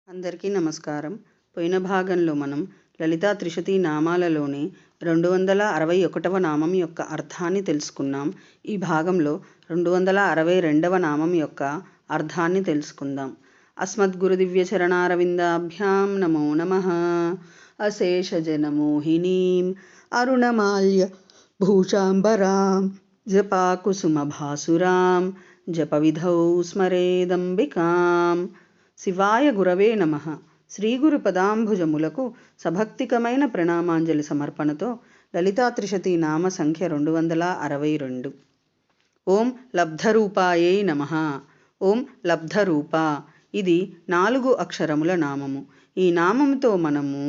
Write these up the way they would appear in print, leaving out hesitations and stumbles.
అందరికీ నమస్కారం. పోయిన భాగంలో మనం లలితా త్రిశతి నామాలలోని 261వ నామం యొక్క అర్థాన్ని తెలుసుకున్నాం. ఈ భాగంలో 262వ నామం యొక్క అర్థాన్ని తెలుసుకుందాం. అస్మద్గురు దివ్య చరణారవిందాభ్యాం నమో నమః. అశేషజనమోహినీం అరుణమాల్య భూషాంబరాం జపాకుసుమభాసురాం జపవిధౌ స్మరేదంబికాం. శివాయ గురవే నమః. శ్రీగురు పదాంభుజములకు సభక్తికమైన ప్రణామాంజలి సమర్పణతో లలితా త్రిశతి నామ సంఖ్య 262. ఓం లబ్ధరూపాయై నమః. ఓం లబ్ధరూప, ఇది 4 అక్షరముల నామము. ఈ నామముతో మనము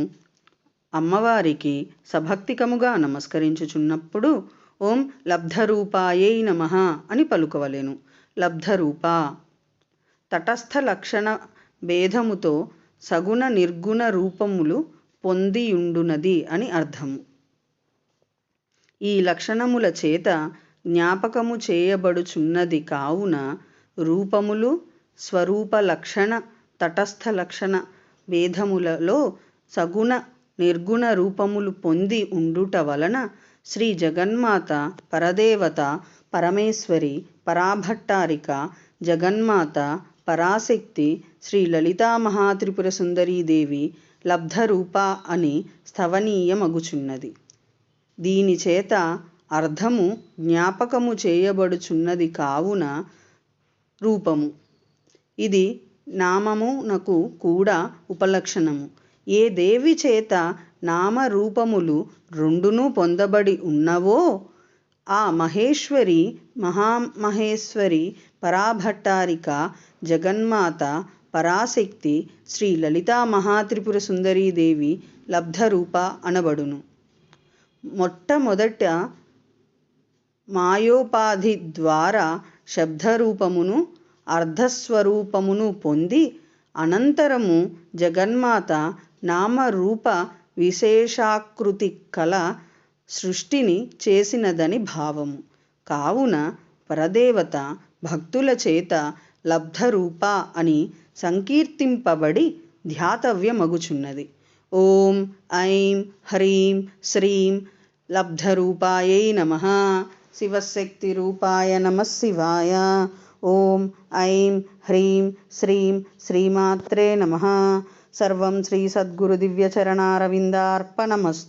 అమ్మవారికి సభక్తికముగా నమస్కరించుచున్నప్పుడు ఓం లబ్ధరూపాయై నమః అని పలుకవలెను. లబ్ధరూప తటస్థ లక్షణ భేదముతో సగుణ నిర్గుణ రూపములు పొందియుండునది అని అర్థము. ఈ లక్షణముల చేత జ్ఞాపకము చేయబడుచున్నది కావున రూపములు స్వరూప లక్షణ తటస్థ లక్షణ భేదములలో సగుణ నిర్గుణ రూపములు పొంది ఉండుట వలన శ్రీ జగన్మాత పరదేవత పరమేశ్వరి పరాభట్టారిక జగన్మాత పరాశక్తి శ్రీ లలితా మహాత్రిపుర సుందరీదేవి లబ్ధరూప అని స్థవనీయమగుచున్నది. దీని చేత అర్థము జ్ఞాపకము చేయబడుచున్నది కావున రూపము. ఇది నామమునకు కూడా ఉపలక్షణము. ఏ దేవి చేత నామరూపములు రెండునూ పొందబడి ఉన్నవో ఆ మహేశ్వరి మహామహేశ్వరి పరాభట్టారిక జగన్మాత పరాశక్తి శ్రీ లలితా మహాత్రిపుర సుందరీదేవి లబ్ధరూప అనబడును. మొట్టమొదట మాయోపాధి ద్వారా శబ్దరూపమును అర్ధస్వరూపమును పొంది అనంతరము జగన్మాత నామరూప విశేషాకృతి కల సృష్టిని చేసినదని భావము. కావున పరదేవత భక్తుల చేత లబ్ధరూప అని సంకీర్తింపబడి ధ్యాతవ్యమగుచున్నది. ఓం ఐం హ్రీం శ్రీం లబ్ధరూపాయై నమః. శివశక్తి రూపాయ నమః శివాయ. ఓం ఐం హ్రీం శ్రీం శ్రీమాత్రే నమః. సర్వం శ్రీ సద్గురు దివ్య చరణారవిందార్పణమస్తు.